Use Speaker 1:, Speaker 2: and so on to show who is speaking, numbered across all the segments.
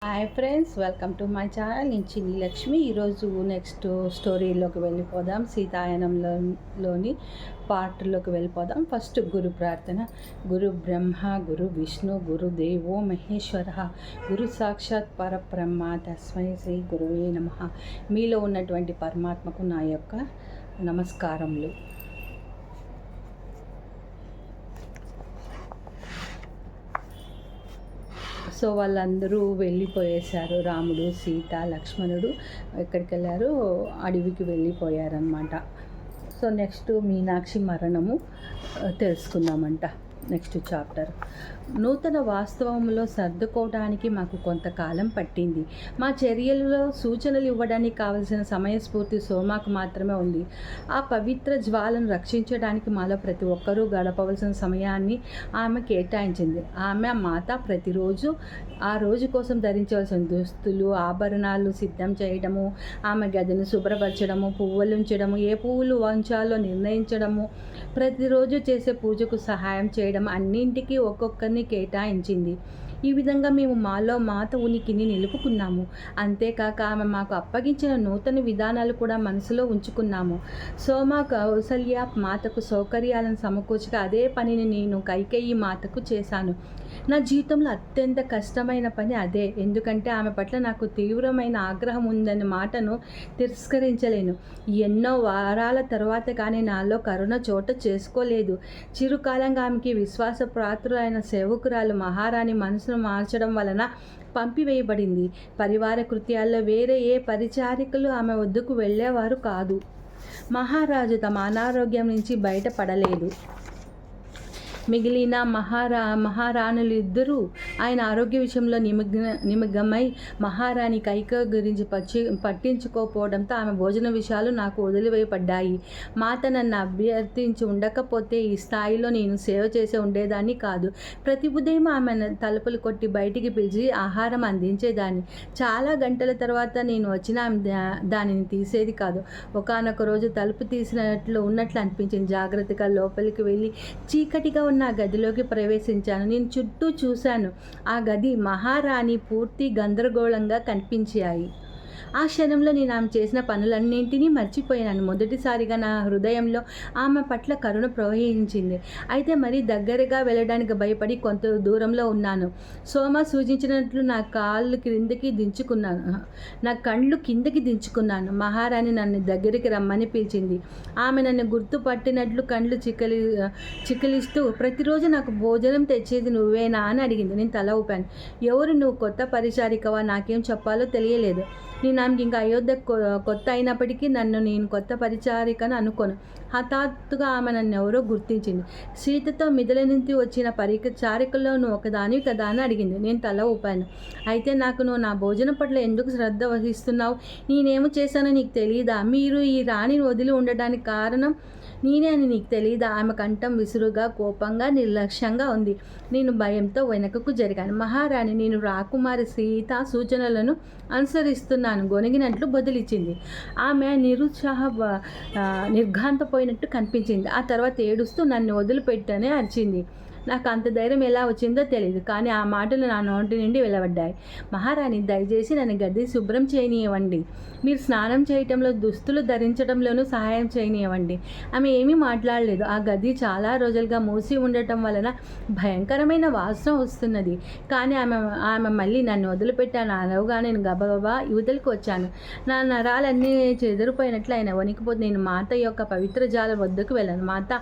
Speaker 1: Hi friends, welcome to my channel. నేను చిన్ని లక్ష్మి. ఈరోజు నెక్స్ట్ స్టోరీలోకి వెళ్ళిపోదాం. సీతాయనంలోని పార్ట్లోకి వెళ్ళిపోదాం. ఫస్ట్ గురు ప్రార్థన. గురు బ్రహ్మ గురు విష్ణు గురు దేవో మహేశ్వర గురు సాక్షాత్ పరబ్రహ్మ తస్మై శ్రీ గురువే నమః. మీలో ఉన్నటువంటి పరమాత్మకు నా యొక్క నమస్కారములు. సో వాళ్ళందరూ వెళ్ళిపోయేశారు. రాముడు, సీత, లక్ష్మణుడు ఎక్కడికి వెళ్ళారు? అడవికి వెళ్ళిపోయారనమాట. సో నెక్స్ట్ మీనాక్షి మరణము తెలుసుకుందామంట. Next chapter. నూతన వాస్తవంలో సర్దుకోవడానికి మాకు కొంతకాలం పట్టింది. మా చర్యలలో సూచనలు ఇవ్వడానికి కావలసిన సమయస్ఫూర్తి సోమాకు మాత్రమే ఉంది. ఆ పవిత్ర జ్వాలను రక్షించడానికి మాలో ప్రతి ఒక్కరూ గడపవలసిన సమయాన్ని ఆమె కేటాయించింది. ఆమె మాత ప్రతిరోజు ఆ రోజు కోసం ధరించవలసిన దుస్తులు, ఆభరణాలు సిద్ధం చేయడము, ఆమె గదిని శుభ్రపరచడము, పువ్వులు ఉంచడము, ఏ పువ్వులు వంచాలో నిర్ణయించడము, ప్రతిరోజు చేసే పూజకు సహాయం చేయడం, అన్నింటికీ ఒక్కొక్కరిని కేటాయించింది. ఈ విధంగా మేము మాలో మాత ఉనికిని నిలుపుకున్నాము. అంతేకాక ఆమె మాకు అప్పగించిన నూతన విధానాలు కూడా మనసులో ఉంచుకున్నాము. సోమ కౌసల్య మాతకు సౌకర్యాలను సమకూర్చక అదే పనిని నేను కైకేయి మాతకు చేశాను. నా జీవితంలో అత్యంత కష్టమైన పని అదే. ఎందుకంటే ఆమె పట్ల నాకు తీవ్రమైన ఆగ్రహం ఉందనే మాటను తిరస్కరించలేను. ఎన్నో వారాల తర్వాత కానీ నాలో కరుణ చోట చేసుకోలేదు. చిరుకాలంగా ఆమెకి విశ్వాసపాత్రులైన సేవకురాలు మహారాణి మనసును మార్చడం వలన పంపివేయబడింది. పరివార కృత్యాల్లో వేరే ఏ పరిచారికలు ఆమె వద్దకు వెళ్ళేవారు కాదు. మహారాజు తమ అనారోగ్యం నుంచి బయటపడలేదు. మిగిలిన మహారాణులు ఇద్దరూ ఆయన ఆరోగ్య విషయంలో నిమగ్నమై మహారాణి కైక గురించి పట్టించుకోకపోవడంతో ఆమె భోజన విషయాలు నాకు వదిలివేయబడ్డాయి. మాత నన్ను అభ్యర్థించి ఉండకపోతే ఈ స్థాయిలో నేను సేవ చేసే ఉండేదాన్ని కాదు. ప్రతి ఉదయం ఆమె తలుపులు కొట్టి బయటికి పిలిచి ఆహారం అందించేదాన్ని. చాలా గంటల తర్వాత నేను వచ్చిన దానిని తీసేది కాదు. ఒకానొక రోజు తలుపు ఉన్నట్లు అనిపించింది. జాగ్రత్తగా లోపలికి వెళ్ళి చీకటిగా ఉన్న గదిలోకి ప్రవేశించాను. నేను చుట్టూ చూశాను. ఆ గది మహారాణి పూర్తి గందరగోళంగా కనిపించాయి. ఆ క్షణంలో నేను ఆమె చేసిన పనులన్నింటినీ మర్చిపోయాను. మొదటిసారిగా నా హృదయంలో ఆమె పట్ల కరుణ ప్రవహించింది. అయితే మరీ దగ్గరగా వెళ్ళడానికి భయపడి కొంత దూరంలో ఉన్నాను. సోమ సూచించినట్లు నా కళ్ళు కిందకి దించుకున్నాను. మహారాణి నన్ను దగ్గరికి రమ్మని పిలిచింది. ఆమె నన్ను గుర్తుపట్టినట్లు కళ్ళు చికిలిస్తూ ప్రతిరోజు నాకు భోజనం తెచ్చేది నువ్వేనా అని అడిగింది. నేను తల ఊపాను. ఎవరు నువ్వు? కొత్త పరిచారికవా? నాకేం చెప్పాలో తెలియలేదు. నేను ఆమెకి ఇంకా అయోధ్య కొత్త అయినప్పటికీ నేను కొత్త పరిచారికను అనుకోను. హఠాత్తుగా ఆమె నన్ను ఎవరో గుర్తించింది. సీతతో మిథిల నుంచి వచ్చిన పరిచారికల్లో నువ్వు ఒకదానివి కదా అని అడిగింది. నేను తల ఊపాను. అయితే నువ్వు నా భోజనం పట్ల ఎందుకు శ్రద్ధ వహిస్తున్నావు? నేనేమో చేశానో నీకు తెలియదా? మీరు ఈ రాణిని వదిలి ఉండడానికి కారణం నేనే అని నీకు తెలియదా? ఆమె కంఠం విసురుగా, కోపంగా, నిర్లక్ష్యంగా ఉంది. నేను భయంతో వెనకకు జరిగాను. మహారాణి, నేను రాకుమారి సీత సూచనలను అనుసరిస్తున్నాను గొనిగినట్లు బదులిచ్చింది. ఆమె నిర్ఘాంతపోయినట్టు కనిపించింది. ఆ తర్వాత ఏడుస్తూ నన్ను వదిలిపెట్టనే అరిచింది. నాకు అంత ధైర్యం ఎలా వచ్చిందో తెలియదు, కానీ ఆ మాటలు నా నోటి నుండి వెలువడ్డాయి. మహారాణి, దయచేసి నన్ను గది శుభ్రం చేయనివ్వండి. మీరు స్నానం చేయటంలో, దుస్తులు ధరించడంలోనూ సహాయం చేయనివ్వండి. ఆమె ఏమీ మాట్లాడలేదు. ఆ గది చాలా రోజులుగా మూసి ఉండటం వలన భయంకరమైన వాసన వస్తున్నది. కానీ ఆమె మళ్ళీ నన్ను వదిలిపెట్టాను. అనవుగా నేను గబగబా యువతలకు వచ్చాను. నా నరాలన్నీ చెదిరిపోయినట్లు ఆయన వణికిపోతే నేను మాత యొక్క పవిత్ర జాల వద్దకు వెళ్ళాను. మాత,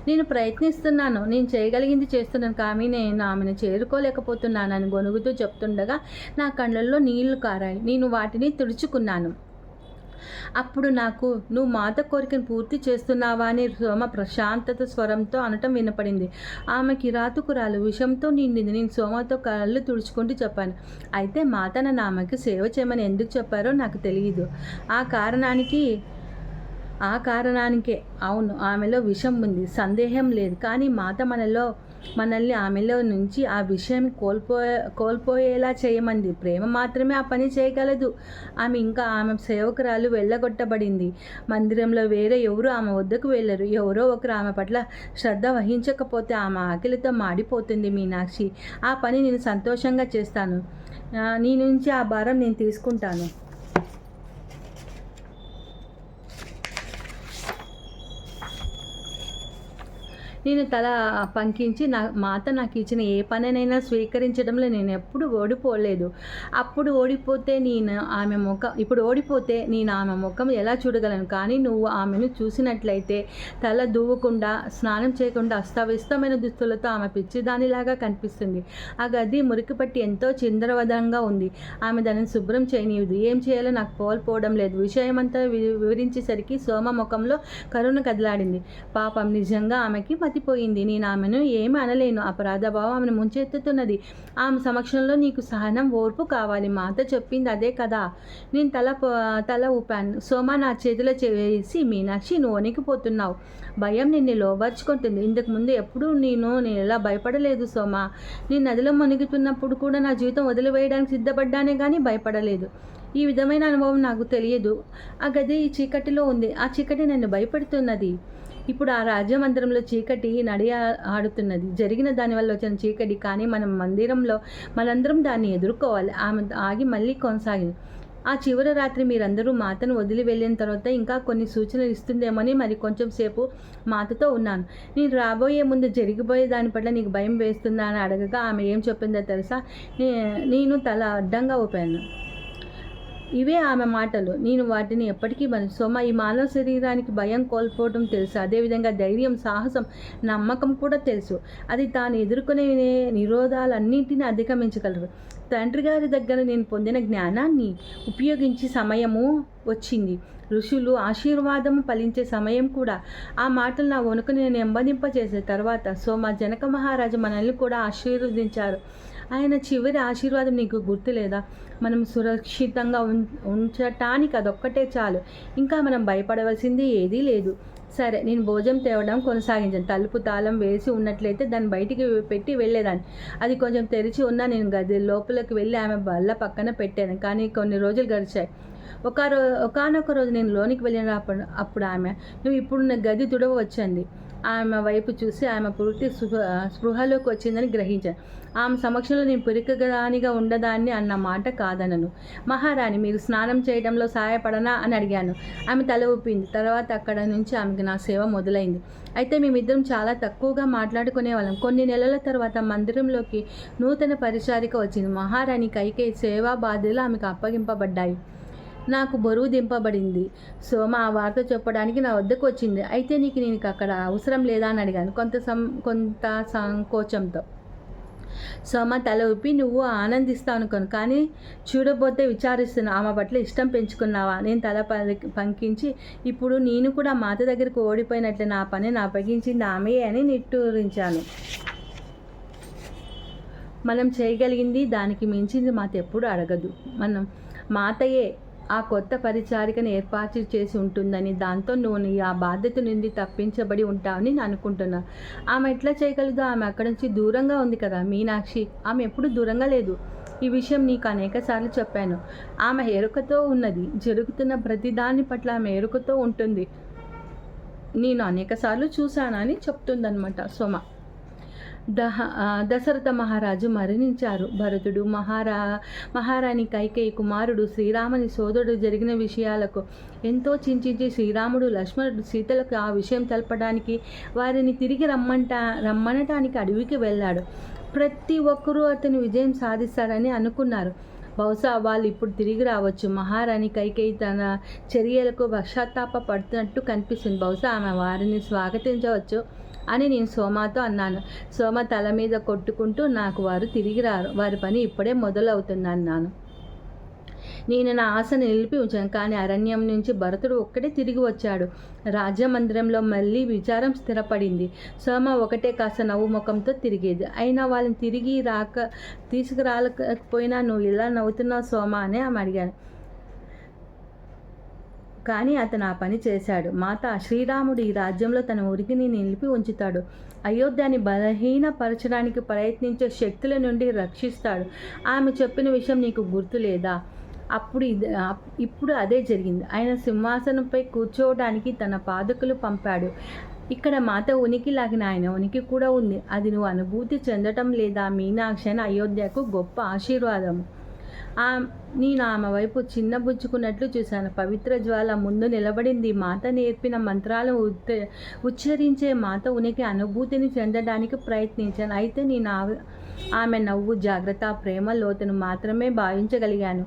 Speaker 1: నేను ప్రయత్నిస్తున్నాను, నేను చేయగలిగింది చేస్తున్నాను, కానీ నేను ఆమెను చేరుకోలేకపోతున్నానని గొనుగుతూ చెప్తుండగా నా కళ్ళల్లో నీళ్లు కారాయి. నేను వాటిని తుడుచుకున్నాను. అప్పుడు నాకు, నువ్వు మాత కోరికను పూర్తి చేస్తున్నావా అని సోమ ప్రశాంతత స్వరంతో అనటం వినపడింది. ఆమె కిరాతుకురాలు, విషంతో నిండింది. నేను సోమతో కళ్ళు తుడుచుకుంటూ చెప్పాను. అయితే మాత నన్ను ఆమెకు సేవ చేయమని ఎందుకు చెప్పారో నాకు తెలియదు. ఆ కారణానికే. అవును, ఆమెలో విషం ఉంది, సందేహం లేదు. కానీ మాత మనలో మనల్ని ఆమెలో నుంచి ఆ విషయం కోల్పోయేలా చేయమంది. ప్రేమ మాత్రమే ఆ పని చేయగలదు. ఆమె సేవకురాలు వెళ్ళగొట్టబడింది. మందిరంలో వేరే ఎవరు ఆమె వద్దకు వెళ్ళరు. ఎవరో ఒకరు ఆమె పట్ల శ్రద్ధ వహించకపోతే ఆమె ఆకలితో మాడిపోతుంది. మీనాక్షి, ఆ పని నేను సంతోషంగా చేస్తాను. నీ నుంచి ఆ భారం నేను తీసుకుంటాను. నేను తల పంకించి మాత నాకు ఇచ్చిన ఏ పనినైనా స్వీకరించడంలో నేను ఎప్పుడు ఓడిపోలేదు. ఇప్పుడు ఓడిపోతే నేను ఆమె ముఖం ఎలా చూడగలను? కానీ నువ్వు ఆమెను చూసినట్లయితే తల దూవకుండా, స్నానం చేయకుండా అస్తవ్యస్తమైన దుస్తులతో ఆమె పిచ్చిదానిలాగా కనిపిస్తుంది. ఆ గది మురికిపట్టి ఎంతో చిందరవదనంగా ఉంది. ఆమె దానిని శుభ్రం చేయనీయదు. ఏం చేయాలో నాకు కోల్పోవడం లేదు. విషయమంతా వివరించేసరికి సోమ ముఖంలో కరుణ కదలాడింది. పాపం, నిజంగా ఆమెకి మతిపోయింది. నేను ఆమెను ఏమి అనలేను. అపరాధభావం ఆమెను ముంచెత్తుతున్నది. ఆమె సమక్షంలో నీకు సహనం, ఓర్పు కావాలి. మాత చెప్పింది అదే కదా. నేను తల ఊపాను. సోమ నా చేతిలో చేసి, మీనాక్షి, నువ్వు వణికిపోతున్నావు. భయం నిన్ను లోబర్చుకుంటుంది. ఇంతకుముందు ఎప్పుడూ నేను ఎలా భయపడలేదు సోమ. నేను నదిలో మునిగుతున్నప్పుడు కూడా నా జీవితం వదిలివేయడానికి సిద్ధపడ్డానే కానీ భయపడలేదు. ఈ విధమైన అనుభవం నాకు తెలియదు. ఆ గది చీకటిలో ఉంది. ఆ చీకటి నన్ను భయపెడుతున్నది. ఇప్పుడు ఆ రాజ్యమందిరంలో చీకటి ఆడుతున్నది. జరిగిన దానివల్ల వచ్చిన చీకటి. కానీ మనందరం దాన్ని ఎదుర్కోవాలి. ఆమె ఆగి మళ్ళీ కొనసాగింది. ఆ చివరి రాత్రి మీరందరూ మాతను వదిలి వెళ్ళిన తర్వాత ఇంకా కొన్ని సూచనలు ఇస్తుందేమని మరి కొంచెం సేపు మాతతో ఉన్నాను. నేను రాబోయే ముందు జరిగిపోయే దాని పట్ల నీకు భయం వేస్తుందా అని అడగగా ఆమె ఏం చెప్పిందో తెలుసా? నేను తల అడ్డంగా ఊపాను. ఇవే ఆమె మాటలు. నేను వాటిని ఎప్పటికీ సోమ, ఈ మానవ శరీరానికి భయం కోల్పోవడం తెలుసు. అదేవిధంగా ధైర్యం, సాహసం, నమ్మకం కూడా తెలుసు. అది తాను ఎదుర్కొనే నిరోధాలన్నింటినీ అధిగమించగలరు. తండ్రి గారి దగ్గర నేను పొందిన జ్ఞానాన్ని ఉపయోగించి సమయము వచ్చింది. ఋషులు ఆశీర్వాదము ఫలించే సమయం కూడా. ఆ మాటలు నా వణుకుని నేను ఎంబదింపచేసే తర్వాత సోమ, జనక మహారాజు మనల్ని కూడా ఆశీర్వదించారు. ఆయన చివరి ఆశీర్వాదం నీకు గుర్తులేదా? మనం సురక్షితంగా ఉంచటానికి అదొక్కటే చాలు. ఇంకా మనం భయపడవలసింది ఏదీ లేదు. సరే, నేను భోజనం తేవడం కొనసాగించాను. తలుపు తాళం వేసి ఉన్నట్లయితే దాన్ని బయటికి పెట్టి వెళ్ళేదాన్ని. అది కొంచెం తెరిచి ఉన్నా నేను గది లోపలికి వెళ్ళి ఆమె బల్ల పక్కన పెట్టాను. కానీ కొన్ని రోజులు గడిచాయి. ఒకానొక రోజు నేను లోనికి వెళ్ళినప్పుడు ఆమె, నువ్వు ఇప్పుడున్న గది తుడవచ్చంది. ఆమె వైపు చూసి ఆమె పూర్తి స్పృహలోకి వచ్చిందని గ్రహించాను. ఆమె సమక్షంలో నేను పిరికదానిగా ఉండదాన్ని అన్న మాట కాదనను. మహారాణి, మీరు స్నానం చేయడంలో సహాయపడనా అని అడిగాను. ఆమె తల ఊపింది. తర్వాత అక్కడ నుంచి ఆమెకి నా సేవ మొదలైంది. అయితే మేమిద్దరం చాలా తక్కువగా మాట్లాడుకునేవాళ్ళం. కొన్ని నెలల తర్వాత మందిరంలోకి నూతన పరిచారిక వచ్చింది. మహారాణి కైకేయి సేవా బాధ్యతలు ఆమెకు అప్పగింపబడ్డాయి. నాకు బరువు దింపబడింది. సోమ ఆ వార్త చెప్పడానికి నా వద్దకు వచ్చింది. అయితే నేను అక్కడ అవసరం లేదా అని అడిగాను కొంత సంకోచంతో. సోమ తల ఊపి, నువ్వు ఆనందిస్తావు అనుకోను, కానీ చూడబోతే విచారిస్తున్నావు. ఆమె పట్ల ఇష్టం పెంచుకున్నావా? నేను తల పంకించి, ఇప్పుడు నేను కూడా మాత దగ్గరకు ఓడిపోయినట్లే. నా పనిని అప్పగించింది ఆమెయే అని నిట్టూరించాను. మనం చేయగలిగింది దానికి మించింది మాత ఎప్పుడు అడగదు. మాతయే ఆ కొత్త పరిచారికను ఏర్పాటు చేసి ఉంటుందని, దాంతో నువ్వు ఆ బాధ్యత నుండి తప్పించబడి ఉంటావని నేను అనుకుంటున్నా. ఆమె ఎట్లా చేయగలదు? ఆమె అక్కడి నుంచి దూరంగా ఉంది కదా. మీనాక్షి, ఆమె ఎప్పుడు దూరంగా లేదు. ఈ విషయం నీకు అనేక సార్లు చెప్పాను. ఆమె ఎరుకతో ఉన్నది. జరుగుతున్న ప్రతిదాని పట్ల ఆమె ఎరుకతో ఉంటుంది. నేను అనేక సార్లు చూశానని చెప్తుందనమాట సోమ. దశరథ మహారాజు మరణించారు. భరతుడు, మహారాణి కైకేయి కుమారుడు శ్రీరాముని సోదరుడు జరిగిన విషయాలకు ఎంతో చింతించి శ్రీరాముడు, లక్ష్మణుడు, సీతలకు ఆ విషయం తెలపడానికి వారిని తిరిగి రమ్మనటానికి అడవికి వెళ్ళాడు. ప్రతి ఒక్కరూ అతను విజయం సాధిస్తారని అనుకున్నారు. బహుశా వాళ్ళు ఇప్పుడు తిరిగి రావచ్చు. మహారాణి కైకేయి తన చర్యలకు పశ్చాత్తాప పడుతున్నట్టు కనిపిస్తుంది. బహుశా ఆమె వారిని స్వాగతించవచ్చు అని నేను సోమతో అన్నాను. సోమ తల మీద కొట్టుకుంటూ, నాకు వారు తిరిగి రారు, వారి పని ఇప్పుడే మొదలవుతుంది అన్నాను. నేను నా ఆశను నిలిపి ఉంచాను. కానీ అరణ్యం నుంచి భరతుడు ఒక్కడే తిరిగి వచ్చాడు. రాజ్యమందిరంలో మళ్ళీ విచారం స్థిరపడింది. సోమ ఒకటే కాస్త నవ్వు ముఖంతో తిరిగేది. అయినా వాళ్ళని తీసుకురాలేకపోయినా నువ్వు ఇలా నవ్వుతున్నావు సోమ అని ఆమె అడిగాను. కానీ అతను ఆ పని చేశాడు. మాత, శ్రీరాముడు ఈ రాజ్యంలో తన ఉనికిని నిలిపి ఉంచుతాడు. అయోధ్యని బలహీనపరచడానికి ప్రయత్నించే శక్తుల నుండి రక్షిస్తాడు. ఆమె చెప్పిన విషయం నీకు గుర్తు లేదా? ఇప్పుడు అదే జరిగింది. ఆయన సింహాసనంపై కూర్చోవడానికి తన పాదకులు పంపాడు. ఇక్కడ మాత ఉనికి లాగిన ఆయన ఉనికి కూడా ఉంది. అది నువ్వు అనుభూతి చెందటం లేదా మీనాక్షి? అని అయోధ్యకు గొప్ప ఆశీర్వాదము. నేను ఆమె వైపు చిన్నబుచ్చుకున్నట్లు చూశాను. పవిత్ర జ్వాల ముందు నిలబడింది. మాత నేర్పిన మంత్రాలను ఉచ్చరించే మాత ఉనికి అనుభూతిని చెందడానికి ప్రయత్నించాను. అయితే నేను ఆమె నవ్వు, జాగ్రత్త, ప్రేమ లోతును మాత్రమే భావించగలిగాను.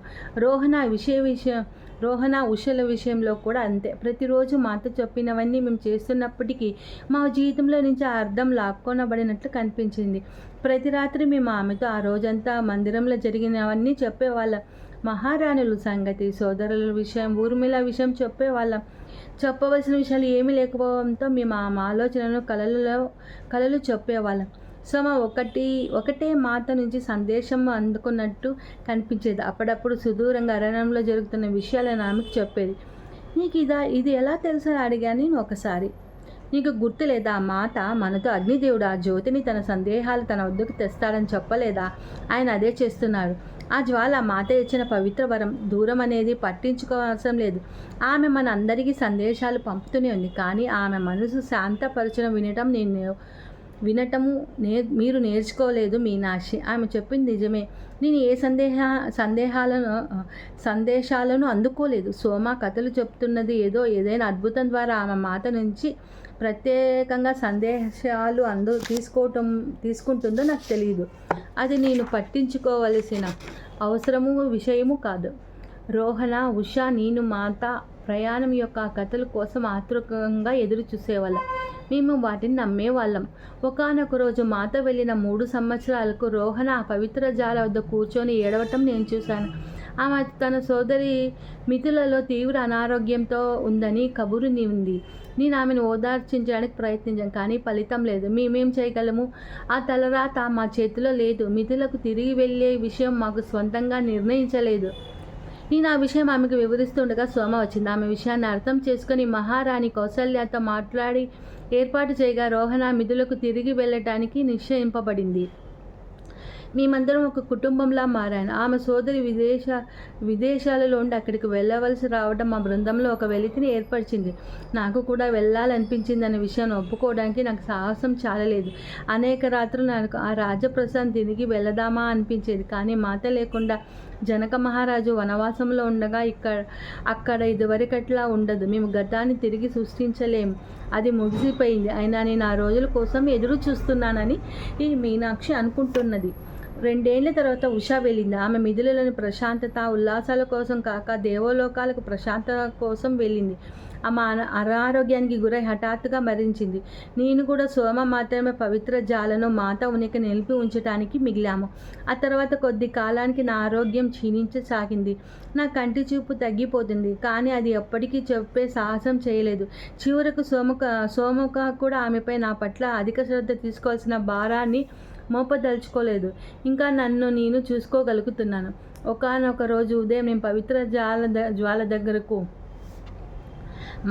Speaker 1: రోహణ ఉషల విషయంలో కూడా అంతే. ప్రతిరోజు మాత చెప్పినవన్నీ మేము చేస్తున్నప్పటికీ మా జీవితంలో నుంచి ఆ అర్థం లాక్కొనబడినట్లు కనిపించింది. ప్రతి రాత్రి మేము ఆమెతో ఆ రోజంతా మందిరంలో జరిగినవన్నీ చెప్పేవాళ్ళం. మహారాణుల సంగతి, సోదరుల విషయం, ఊర్మిళ విషయం చెప్పేవాళ్ళం. చెప్పవలసిన విషయాలు ఏమీ లేకపోవడంతో మేము ఆమె ఆలోచనలను కలలు చెప్పేవాళ్ళం. సోమ ఒకటే మాత నుంచి సందేశం అందుకున్నట్టు కనిపించేది. అప్పుడప్పుడు సుదూరంగా అరణ్యంలో జరుగుతున్న విషయాలను ఆమెకు చెప్పేది. నీకు ఇది ఎలా తెలుసని అడిగాను నేను ఒకసారి. నీకు గుర్తు లేదా? ఆ మాత మనతో అగ్నిదేవుడు ఆ జ్యోతిని తన సందేహాలు తన వద్దకు తెస్తాడని చెప్పలేదా? ఆయన అదే చేస్తున్నాడు. ఆ జ్వాల మాత ఇచ్చిన పవిత్ర వరం. దూరం అనేది పట్టించుకోవాల్సిన లేదు. ఆమె మన అందరికీ సందేశాలు పంపుతూనే ఉంది. కానీ ఆమె మనసు శాంతపరచడం వినటము మీరు నేర్చుకోలేదు మీనాక్షి. ఆమె చెప్పింది నిజమే. నేను ఏ సందేశాలను అందుకోలేదు. సోమ కథలు చెప్తున్నది ఏదైనా అద్భుతం ద్వారా ఆమె మాత నుంచి ప్రత్యేకంగా సందేశాలు తీసుకుంటుందో నాకు తెలియదు. అది నేను పట్టించుకోవలసిన అవసరము విషయము కాదు. రోహణ, ఉష, నేను మాత ప్రయాణం యొక్క కథల కోసం ఆతృకంగా ఎదురు చూసేవాళ్ళం. మేము వాటిని నమ్మేవాళ్ళం. ఒకానొక రోజు మాత వెళ్ళిన 3 సంవత్సరాలకు రోహణ ఆ పవిత్ర జాల వద్ద కూర్చొని ఏడవటం నేను చూశాను. ఆమె తన సోదరి మిథులలో తీవ్ర అనారోగ్యంతో ఉందని కబురు ఉంది. నేను ఆమెను ఓదార్చించడానికి ప్రయత్నించాను, కానీ ఫలితం లేదు. మేమేం చేయగలము? ఆ తలరాత మా చేతిలో లేదు. మిథులకు తిరిగి వెళ్ళే విషయం మాకు స్వంతంగా నిర్ణయించలేదు. నేను ఆ విషయం ఆమెకు వివరిస్తుండగా సోమ వచ్చింది. ఆమె విషయాన్ని అర్థం చేసుకుని మహారాణి కౌసల్యతో మాట్లాడి ఏర్పాటు చేయగా రోహణ మిథులకు తిరిగి వెళ్ళటానికి నిశ్చయింపబడింది. మేమందరం ఒక కుటుంబంలా మారాను. ఆమె సోదరి విదేశాలలో ఉండి అక్కడికి వెళ్ళవలసి రావడం మా బృందంలో ఒక వెలితిని ఏర్పరిచింది. నాకు కూడా వెళ్ళాలనిపించింది అనే విషయాన్ని ఒప్పుకోవడానికి నాకు సాహసం చాలలేదు. అనేక రాత్రులు నాకు ఆ రాజప్రసాదం తిరిగి వెళదామా అనిపించేది. కానీ మాత లేకుండా జనక మహారాజు వనవాసంలో ఉండగా అక్కడ ఇదివరకట్లా ఉండదు. మేము గతాన్ని తిరిగి సృష్టించలేము. అది ముగిసిపోయింది. అయినా నేను ఆ రోజుల కోసం ఎదురు చూస్తున్నానని ఈ మీనాక్షి అనుకుంటున్నది. 2 ఏళ్ల తర్వాత ఉష వెళ్ళింది. ఆమె మిథులలోని ప్రశాంతత, ఉల్లాసాల కోసం కాక దేవలోకాలకు ప్రశాంతత కోసం వెళ్ళింది. ఆమె అనారోగ్యానికి గురై హఠాత్తుగా మరణించింది. నేను కూడా సోమ మాత్రమే పవిత్ర జాలను మాత ఉనికి నిలిపి ఉంచడానికి మిగిలాము. ఆ తర్వాత కొద్ది కాలానికి నా ఆరోగ్యం క్షీణించసాగింది. నా కంటి చూపు తగ్గిపోతుంది. కానీ అది ఎప్పటికీ చెప్పే సాహసం చేయలేదు. చివరకు సోముక కూడా ఆమెపై నా పట్ల అధిక శ్రద్ధ తీసుకోవాల్సిన భారాన్ని మోపదలుచుకోలేదు. ఇంకా నన్ను నేను చూసుకోగలుగుతున్నాను. ఒకానొక రోజు ఉదయం నేను పవిత్ర జ్వాల దగ్గరకు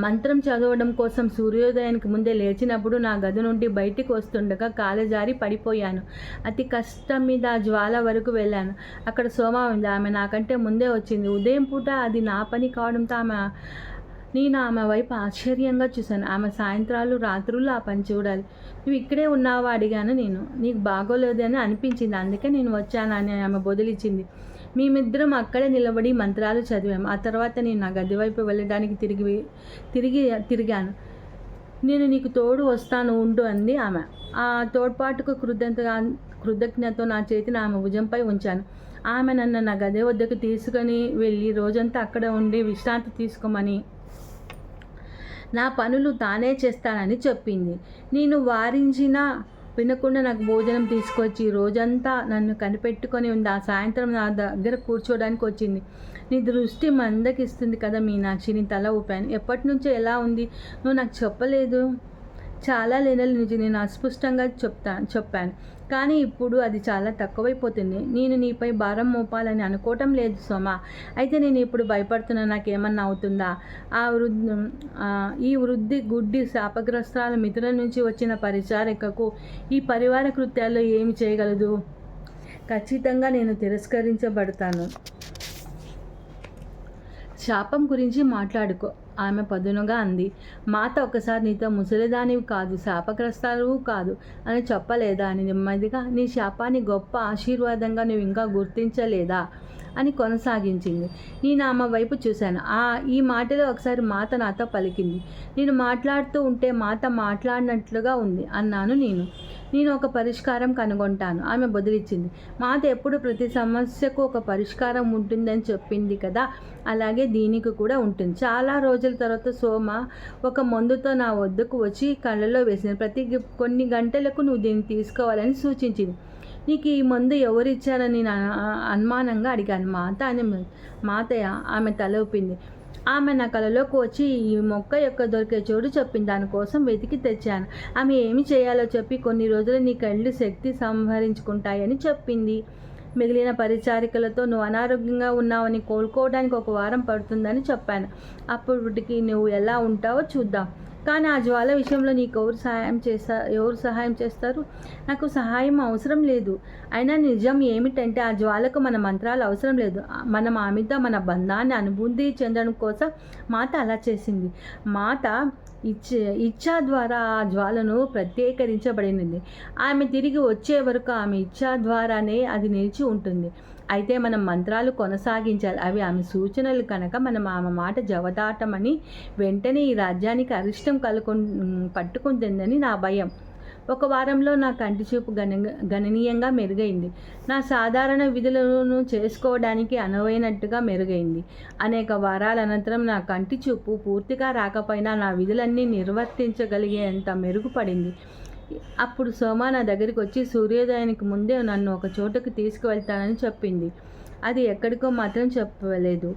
Speaker 1: మంత్రం చదవడం కోసం సూర్యోదయానికి ముందే లేచినప్పుడు నా గది నుండి బయటికి వస్తుండగా కాలు జారి పడిపోయాను. అతి కష్టం మీద ఆ జ్వాల వరకు వెళ్ళాను. అక్కడ సోమ ఉంది. ఆమె నాకంటే ముందే వచ్చింది. ఉదయం పూట అది నా పని కావడంతో నేను ఆమె వైపు ఆశ్చర్యంగా చూశాను. ఆమె సాయంత్రాలు రాత్రులు ఆ పని చూడాలి. నువ్వు ఇక్కడే ఉన్నావా అడిగాను నేను. నీకు బాగోలేదు అని అనిపించింది, అందుకే నేను వచ్చాను అని ఆమె బదులిచ్చింది. మేమిద్దరం అక్కడే నిలబడి మంత్రాలు చదివాము. ఆ తర్వాత నేను నా గది వైపు వెళ్ళడానికి తిరిగాను. నేను నీకు తోడు వస్తాను, ఉండు అంది ఆమె. ఆ తోడ్పాటుకు కృతజ్ఞతతో నా చేతిని ఆమె భుజంపై ఉంచాను. ఆమె నన్ను నా గది వద్దకు తీసుకొని వెళ్ళి రోజంతా అక్కడ ఉండి విశ్రాంతి తీసుకోమని, నా పనులు తానే చేస్తానని చెప్పింది. నేను వారించినా వినకుండా నాకు భోజనం తీసుకొచ్చి రోజంతా నన్ను కనిపెట్టుకొని ఉంది. ఆ సాయంత్రం నా దగ్గర కూర్చోడానికి వచ్చింది. నీ దృష్టి మందకిస్తుంది కదా మీనాక్షి. నీ తల ఊపాను. ఎప్పటి నుంచో ఎలా ఉంది? నువ్వు నాకు చెప్పలేదు. చాలా నెలల నుంచి నేను అస్పష్టంగా చెప్పాను, కానీ ఇప్పుడు అది చాలా తక్కువైపోతుంది. నేను నీపై భారం మోపాలని అనుకోవటం లేదు సోమ. అయితే నేను ఇప్పుడు భయపడుతున్నా, నాకేమన్నా అవుతుందా? ఈ వృద్ధి గుడ్డి శాపగ్రస్తాల మిత్రుల నుంచి వచ్చిన పరిచారికకు ఈ పరివార కృత్యాల్లో ఏమి చేయగలదు? ఖచ్చితంగా నేను తిరస్కరించబడతాను. శాపం గురించి మాట్లాడుకో, ఆమె పదునుగా అంది. మాత ఒకసారి నీతో ముసలిదానివి కాదు, శాపగ్రస్తాలు కాదు అని చెప్పలేదా అని నెమ్మదిగా. నీ శాపాన్ని గొప్ప ఆశీర్వాదంగా నువ్వు ఇంకా గుర్తించలేదా అని కొనసాగించింది. నేను ఆమె వైపు చూశాను. ఈ మాటలో ఒకసారి మాత నాతో పలికింది. నేను మాట్లాడుతూ ఉంటే మాత మాట్లాడినట్లుగా ఉంది అన్నాను. నేను ఒక పరిష్కారం కనుగొంటాను ఆమె బదులిచ్చింది. మాత ఎప్పుడు ప్రతి సమస్యకు ఒక పరిష్కారం ఉంటుందని చెప్పింది కదా, అలాగే దీనికి కూడా ఉంటుంది. చాలా రోజుల తర్వాత సోమ ఒక మందుతో నా వద్దకు వచ్చి కళ్ళలో వేసింది. కొన్ని గంటలకు నువ్వు దీన్ని తీసుకోవాలని సూచించింది. నీకు ఈ మందు ఎవరిచ్చారని నేను అనుమానంగా అడిగాను. మాతయ్య ఆమె తల ఊపింది. ఆమె నా కళలోకి వచ్చి ఈ మొక్క యొక్క దొరికే చోటు చెప్పింది. దానికోసం వెతికి తెచ్చాను. ఆమె ఏమి చేయాలో చెప్పి కొన్ని రోజులు నీ కళ్ళు శక్తి సంహరించుకుంటాయని చెప్పింది. మిగిలిన పరిచారికలతో నువ్వు అనారోగ్యంగా ఉన్నావని కోలుకోవడానికి 1 వారం పడుతుందని చెప్పాను. అప్పటికి నువ్వు ఎలా ఉంటావో చూద్దాం. కానీ ఆ జ్వాల విషయంలో నీకు ఎవరు సహాయం చేస్తారు? నాకు సహాయం అవసరం లేదు. అయినా నిజం ఏమిటంటే ఆ జ్వాలకు మన మంత్రాలు అవసరం లేదు. మనం ఆమెతో మన బంధాన్ని అనుభూతి చెందడం కోసం మాత అలా చేసింది. మాత ఇచ్ఛా ద్వారా ఆ జ్వాలను ప్రత్యేకరించబడినది. ఆమె తిరిగి వచ్చే వరకు ఆమె ఇచ్ఛా ద్వారానే అది నిలిచి ఉంటుంది. అయితే మనం మంత్రాలు కొనసాగించాలి. అవి ఆమె సూచనలు కనుక మనం ఆమె మాట జవదాటమని వెంటనే ఈ రాజ్యానికి అరిష్టం పట్టుకుంటుందని నా భయం. 1 వారంలో నా కంటి చూపు గణనీయంగా మెరుగైంది. నా సాధారణ విధులను చేసుకోవడానికి అనువైనట్టుగా మెరుగైంది. అనేక వారాల అనంతరం నా కంటి చూపు పూర్తిగా రాకపోయినా నా విధులన్నీ నిర్వర్తించగలిగేంత మెరుగుపడింది. అప్పుడు సోమ నా దగ్గరికి వచ్చి సూర్యోదయానికి ముందే నన్ను ఒక చోటుకు తీసుకువెళ్తానని చెప్పింది. అది ఎక్కడికో మాత్రం చెప్పలేదు.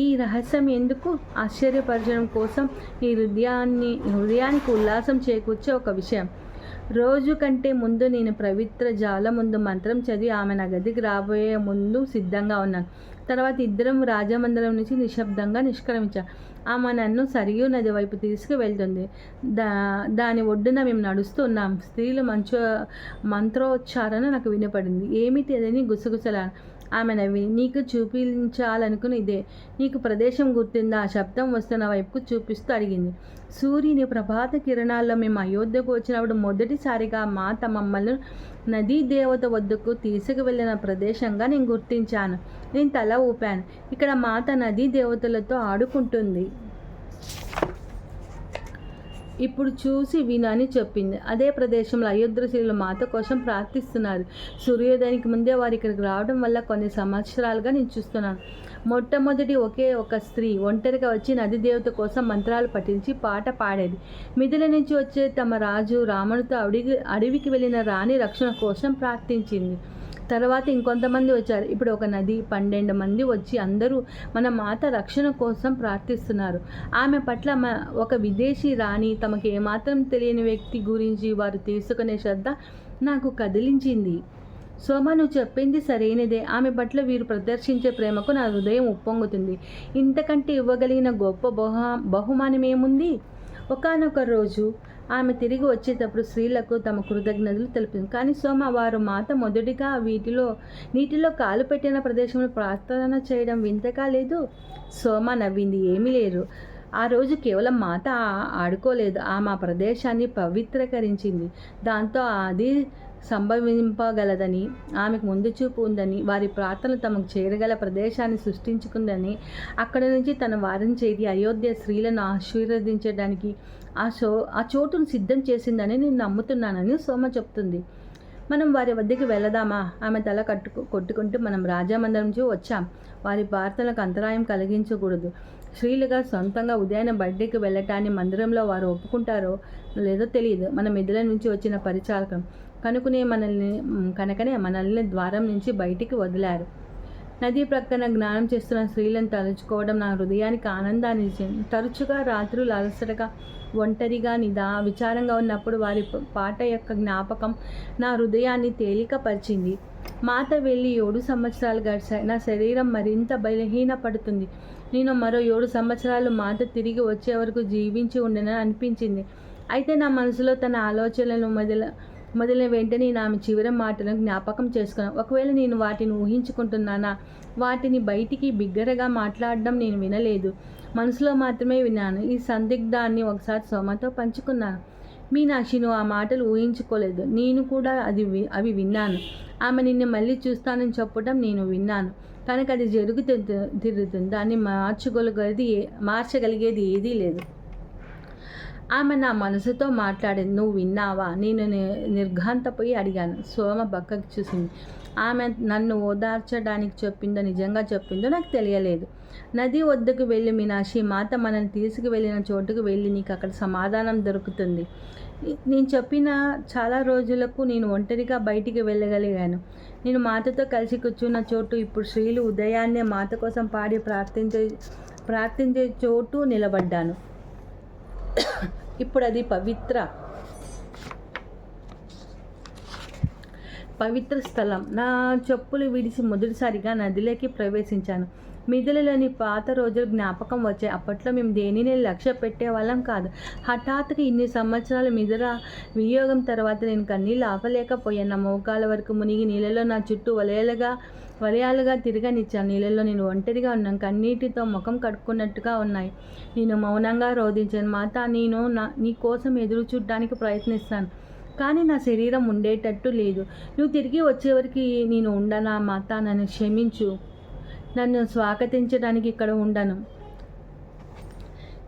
Speaker 1: ఈ రహస్యం ఎందుకు? ఆశ్చర్యపరచడం కోసం, ఈ హృదయానికి ఉల్లాసం చేకూర్చే ఒక విషయం. రోజు కంటే ముందు నేను పవిత్ర జాల ముందు మంత్రం చదివి ఆమె నా గదికి రాబోయే ముందు సిద్ధంగా ఉన్నాను. తర్వాత ఇద్దరం రాజమందిరం నుంచి నిశ్శబ్దంగా నిష్క్రమించాం. ఆమె నన్ను సరియు నది వైపు తీసుకువెళ్తుంది. దాని ఒడ్డున మేము నడుస్తున్నాం. స్త్రీల మంత్రోచ్చారణ నాకు వినపడింది. ఏమిటి అదని గుసగుసలాను. ఆమె నవ్వి, నీకు చూపించాలనుకుని ఇదే. నీకు ప్రదేశం గుర్తుందా? ఆ శబ్దం వస్తున్న వైపుకు చూపిస్తూ అడిగింది. సూర్యుని ప్రభాత కిరణాల్లో మేము అయోధ్యకు వచ్చినప్పుడు మొదటిసారిగా మాత మమ్మల్ని నదీ దేవత వద్దకు తీసుకువెళ్ళిన ప్రదేశంగా నేను గుర్తించాను. నేను తల ఊపాను. ఇక్కడ మాత నదీ దేవతలతో ఆడుకుంటుంది. ఇప్పుడు చూసి విను అని చెప్పింది. అదే ప్రదేశంలో అయోధ్యశ్రీలు మాత కోసం ప్రార్థిస్తున్నారు. సూర్యోదయానికి ముందే వారు ఇక్కడికి రావడం వల్ల కొన్ని సంవత్సరాలుగా నేను చూస్తున్నాను. మొట్టమొదటి ఒకే ఒక స్త్రీ ఒంటరిగా వచ్చి నది దేవత కోసం మంత్రాలు పఠించి పాట పాడేది. మిథుల నుంచి వచ్చే తమ రాజు రామునితో అడవికి వెళ్ళిన రాణి రక్షణ కోసం ప్రార్థించింది. తర్వాత ఇంకొంతమంది వచ్చారు. ఇప్పుడు ఒక నది 12 మంది వచ్చి అందరూ మన మాత రక్షణ కోసం ప్రార్థిస్తున్నారు. ఆమె పట్ల ఒక విదేశీ రాణి, తమకు ఏమాత్రం తెలియని వ్యక్తి గురించి వారు తీసుకునే శ్రద్ధ నాకు కదిలించింది. సోమ, నువ్వు చెప్పింది సరైనదే. ఆమె పట్ల వీరు ప్రదర్శించే ప్రేమకు నా హృదయం ఉప్పొంగుతుంది. ఇంతకంటే ఇవ్వగలిగిన గొప్ప బహుమానం ఏముంది? ఒకానొక రోజు ఆమె తిరిగి వచ్చేటప్పుడు స్త్రీలకు తమ కృతజ్ఞతలు తెలిపింది. కానీ సోమ, వారు మాత మొదటిగా నీటిలో కాలు పెట్టిన ప్రదేశంలో ప్రార్థన చేయడం వింతగా లేదు? సోమ నవ్వింది. ఏమీ లేదు. ఆ రోజు కేవలం మాత ఆడుకోలేదు, ఆమె ఆ ప్రదేశాన్ని పవిత్రీకరించింది. దాంతో అది సంభవింపగలదని, ఆమెకు ముందు చూపు ఉందని, వారి ప్రార్థనలు తమకు చేరగల ప్రదేశాన్ని సృష్టించుకుందని, అక్కడి నుంచి తన వారిని చేరి అయోధ్య స్త్రీలను ఆశీర్వదించడానికి ఆ చోటును సిద్ధం చేసిందని నేను నమ్ముతున్నానని సోమ చెప్తుంది. మనం వారి వద్దకు వెళదామా? ఆమె తల కొట్టుకుంటూ, మనం రాజమందిరం నుంచి వచ్చాం. వారి ప్రార్థనలకు అంతరాయం కలిగించకూడదు. స్త్రీలుగా సొంతంగా ఉదయాన్నే బయటికి వెళ్ళటాన్ని మందిరంలో వారు ఒప్పుకుంటారో లేదో తెలియదు. మన మిథుల నుంచి వచ్చిన పరిచారకం కనుకనే మనల్ని ద్వారం నుంచి బయటికి వదిలారు. నది ప్రక్కన జ్ఞానం చేస్తున్న స్త్రీలను తలుచుకోవడం నా హృదయానికి ఆనందాన్ని ఇచ్చింది. తరచుగా రాత్రులు అలసటగా ఒంటరిగా విచారంగా ఉన్నప్పుడు వారి పాట యొక్క జ్ఞాపకం నా హృదయాన్ని తేలికపరిచింది. మాత వెళ్ళి 7 సంవత్సరాలు గడిచాయి. నా శరీరం మరింత బలహీనపడుతుంది. నేను మరో 7 సంవత్సరాలు మాత తిరిగి వచ్చే వరకు జీవించి ఉండనని అనిపించింది. అయితే నా మనసులో తన ఆలోచనలు మొదలైన వెంటనే నేను ఆమె చివరి మాటలను జ్ఞాపకం చేసుకున్నాను. ఒకవేళ నేను వాటిని ఊహించుకుంటున్నానా? వాటిని బయటికి బిగ్గరగా మాట్లాడడం నేను వినలేదు, మనసులో మాత్రమే విన్నాను. ఈ సందిగ్ధాన్ని ఒకసారి సోమతో పంచుకున్నాను. మీనాక్షి, నువ్వు ఆ మాటలు ఊహించుకోలేదు, నేను కూడా అవి విన్నాను. ఆమె నిన్ను మళ్ళీ చూస్తానని చెప్పడం నేను విన్నాను. కనుక అది తిరుగుతుంది. దాన్ని మార్చగలిగేది ఏదీ లేదు. ఆమె నా మనసుతో మాట్లాడింది. నువ్వు విన్నావా? నేను నిర్ఘాంతపోయి అడిగాను. సోమ పక్కకి చూసింది. ఆమె నన్ను ఓదార్చడానికి చెప్పిందో నిజంగా చెప్పిందో నాకు తెలియలేదు. నది వద్దకు వెళ్ళి మీనాక్షి, మాత మనల్ని తీసుకువెళ్ళిన చోటుకు వెళ్ళి నీకు అక్కడ సమాధానం దొరుకుతుంది. నేను చెప్పిన చాలా రోజులకు నేను ఒంటరిగా బయటికి వెళ్ళగలిగాను. నేను మాతతో కలిసి కూర్చున్న చోటు ఇప్పుడు స్త్రీలు ఉదయాన్నే మాత కోసం పాడి ప్రార్థించే చోటు నిలబడ్డాను. ఇప్పుడు అది పవిత్ర స్థలం. నా చెప్పులు విడిచి మొదటిసారిగా నదిలోకి ప్రవేశించాను. మిదిలలోని పాత రోజులు జ్ఞాపకం వచ్చాయి. అప్పట్లో మేము దేనిని లక్ష్య పెట్టేవాళ్ళం కాదు. హఠాత్తుగా ఇన్ని సంవత్సరాల మిదిల వియోగం తర్వాత నేను కన్నీళ్ళు ఆపలేకపోయాను. నా మోకాల వరకు మునిగి నీళ్ళలో నా చుట్టూ వలయాలుగా తిరగనిచ్చాను. నీళ్ళలో నేను ఒంటరిగా ఉన్నాను. కన్నీటితో ముఖం కడుక్కున్నట్టుగా ఉన్నాయి. నేను మౌనంగా రోధించాను. మాత, నేను నీ కోసం ఎదురు చూడడానికి ప్రయత్నిస్తాను, కానీ నా శరీరం ఉండేటట్టు లేదు. నువ్వు తిరిగి వచ్చేవరకు నేను ఉండనా మాత? నన్ను క్షమించు. నన్ను స్వాగతించడానికి ఇక్కడ ఉండను.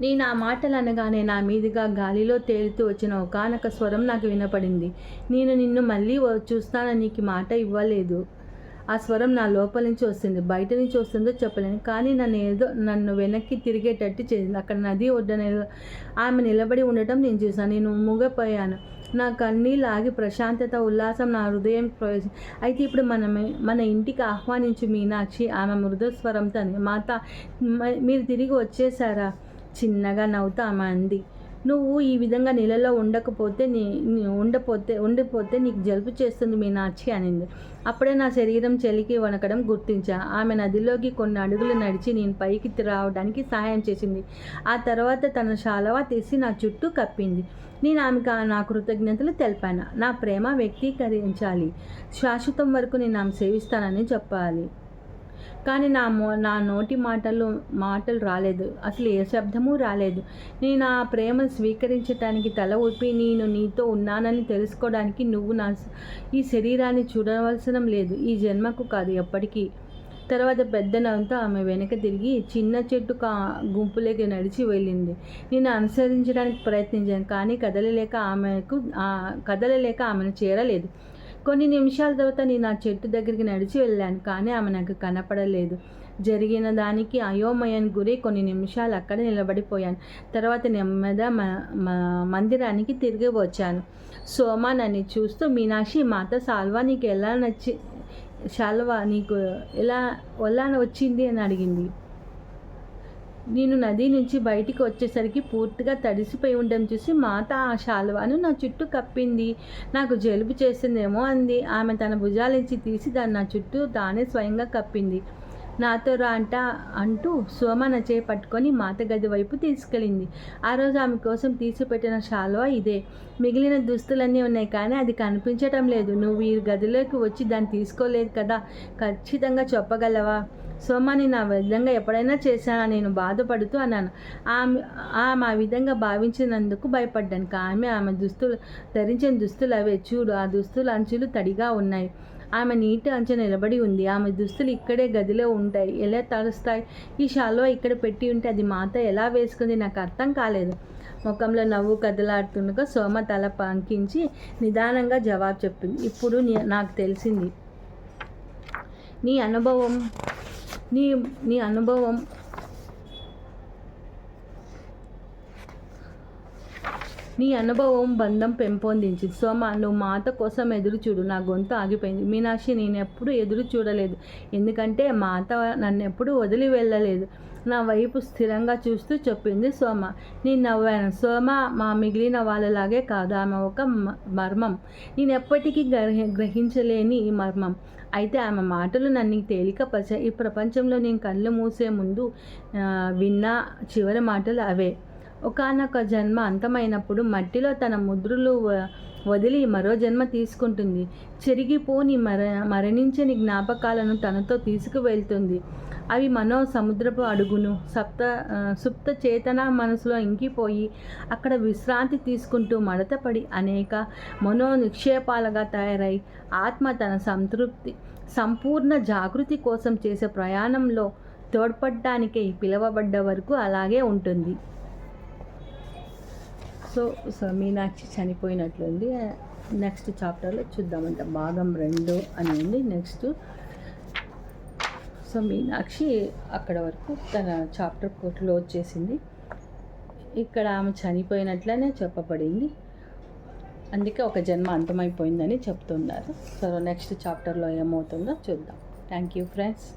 Speaker 1: నేను ఆ మాటలు అనగానే నా మీదుగా గాలిలో తేలుతూ వచ్చిన ఒకానొక స్వరం నాకు వినపడింది. నేను నిన్ను మళ్ళీ చూస్తానని నీకు మాట ఇవ్వలేదు. ఆ స్వరం నా లోపల నుంచి వస్తుంది. బయట నుంచి వస్తుందో చెప్పలేను, కానీ నన్ను వెనక్కి తిరిగేటట్టు చేసింది. అక్కడ నది ఒడ్డున ఆమె నిలబడి ఉండటం నేను చూశాను. నేను మూగపోయాను. నా కన్నీళ్ళు ఆగి ప్రశాంతత, ఉల్లాసం నా హృదయం ప్రవేశం. అయితే ఇప్పుడు మన ఇంటికి ఆహ్వానించు మీనాక్షి, ఆమె మృదుస్వరంతో అంది. మాత, మీరు తిరిగి వచ్చేసారా? చిన్నగా నవ్వుతూ ఆమె అంది. నువ్వు ఈ విధంగా నీళ్ళలో ఉండిపోతే నీకు జలుబు చేస్తుంది మీనాక్షి అనింది. అప్పుడే నా శరీరం చలికి వణకడం గుర్తించా. ఆమె నదిలోకి కొన్ని అడుగులు నడిచి నేను పైకి రావడానికి సహాయం చేసింది. ఆ తర్వాత తన శాలువా తీసి నా చుట్టూ కప్పింది. నేను ఆమెకు నా కృతజ్ఞతలు తెలిపాను. నా ప్రేమ వ్యక్తీకరించాలి, శాశ్వతం వరకు నేను ఆమె సేవిస్తానని చెప్పాలి. కానీ నా నోటి మాటలు రాలేదు. అసలు ఏ శబ్దమూ రాలేదు. నేను ఆ ప్రేమ స్వీకరించడానికి తల ఊపి, నేను నీతో ఉన్నానని తెలుసుకోవడానికి నువ్వు ఈ శరీరాన్ని చూడవలసిన లేదు, ఈ జన్మకు కాదు, ఎప్పటికీ. తర్వాత పెద్ద నవ్వుతో ఆమె వెనక తిరిగి చిన్న చెట్టు గుంపులోకి నడిచి వెళ్ళింది. నేను అనుసరించడానికి ప్రయత్నించాను, కానీ కదలలేక ఆమెను చేరలేదు. కొన్ని నిమిషాల తర్వాత నేను ఆ చెట్టు దగ్గరికి నడిచి వెళ్ళాను, కానీ ఆమె నాకు కనపడలేదు. జరిగిన దానికి అయోమయానికి గురై కొన్ని నిమిషాలు అక్కడ నిలబడిపోయాను. తర్వాత నెమ్మదిగా మందిరానికి తిరిగి వచ్చాను. సోమ నన్ను చూస్తూ, మీనాక్షి, మాత శాలువా నీకు ఎలా వచ్చింది అని అడిగింది. నేను నది నుంచి బయటికి వచ్చేసరికి పూర్తిగా తడిసిపోయి ఉండడం చూసి మాత ఆ శాలువాను నా చుట్టూ కప్పింది. నాకు జలుబు చేస్తుందేమో అంది. ఆమె తన భుజాలించి తీసి దాన్ని నా చుట్టూ తానే స్వయంగా కప్పింది. నాతో రా అంటూ సోమ నా చేయి పట్టుకొని మాత గది వైపు తీసుకెళ్ళింది. ఆ రోజు ఆమె కోసం తీసిపెట్టిన శాలువా ఇదే. మిగిలిన దుస్తులన్నీ ఉన్నాయి, కానీ అది కనిపించటం లేదు. నువ్వు ఈ గదిలోకి వచ్చి దాన్ని తీసుకోలేదు కదా, ఖచ్చితంగా చెప్పగలవా? సోమాని నా విధంగా ఎప్పుడైనా చేశానా? నేను బాధపడుతూ అన్నాను. ఆమె ఆ విధంగా భావించినందుకు భయపడ్డాను. ఆమె ధరించిన దుస్తులు అవే. చూడు, ఆ దుస్తుల అంచులు తడిగా ఉన్నాయి. ఆమె నీటి అంచు నిలబడి ఉంది. ఆమె దుస్తులు ఇక్కడే గదిలో ఉంటాయి, ఎలా తడుస్తాయి? ఈ శాలువా ఇక్కడ పెట్టి ఉంటే అది మాత ఎలా వేసుకుంది? నాకు అర్థం కాలేదు. ముఖంలో నవ్వు కదలాడుతుండగా సోమ తల పంకించి నిదానంగా జవాబు చెప్పింది. ఇప్పుడు నాకు తెలిసింది. నీ అనుభవం నీ అనుభవం బంధం పెంపొందించింది. సోమ, నువ్వు మాత కోసం ఎదురు చూడు. నా గొంతు ఆగిపోయింది. మీనాక్షి, నేనెప్పుడు ఎదురు చూడలేదు, ఎందుకంటే మాత నన్నెప్పుడు వదిలి వెళ్ళలేదు. నా వైపు స్థిరంగా చూస్తూ చెప్పింది సోమ. నేను నవ్వాను. సోమ మా మిగిలిన వాళ్ళలాగే కాదు, ఆమె ఒక మర్మం, నేను ఎప్పటికీ గ్రహించలేని ఈ మర్మం. అయితే ఆమె మాటలు నన్ను తేలికపరిచాయి. ఈ ప్రపంచంలో నేను కళ్ళు మూసే ముందు విన్న చివరి మాటలు అవే. ఒకానొక జన్మ అంతమైనప్పుడు మట్టిలో తన ముద్రలు వదిలి మరో జన్మ తీసుకుంటుంది. చెరిగిపోని మరణించని జ్ఞాపకాలను తనతో తీసుకువెళ్తుంది. అవి మనో సముద్రపు అడుగును సుప్త చేతన మనసులో ఇంకిపోయి అక్కడ విశ్రాంతి తీసుకుంటూ మడతపడి అనేక మనో నిక్షేపాలుగా తయారై ఆత్మ తన సంపూర్ణ జాగృతి కోసం చేసే ప్రయాణంలో తోడ్పడడానికే పిలువబడ్డ వరకు అలాగే ఉంటుంది. సో మీనాక్షి చనిపోయినట్లుంది. నెక్స్ట్ చాప్టర్లో చూద్దామంట. భాగం 2 అని ఉంది నెక్స్ట్. సో మీనాక్షి అక్కడ వరకు తన చాప్టర్ క్లోజ్ చేసింది. ఇక్కడ ఆమె చనిపోయినట్లనే చెప్పబడింది, అందుకే ఒక జన్మ అంతమైపోయిందని చెప్తున్నారు. సో నెక్స్ట్ చాప్టర్లో ఏమవుతుందో చూద్దాం. Thank you friends.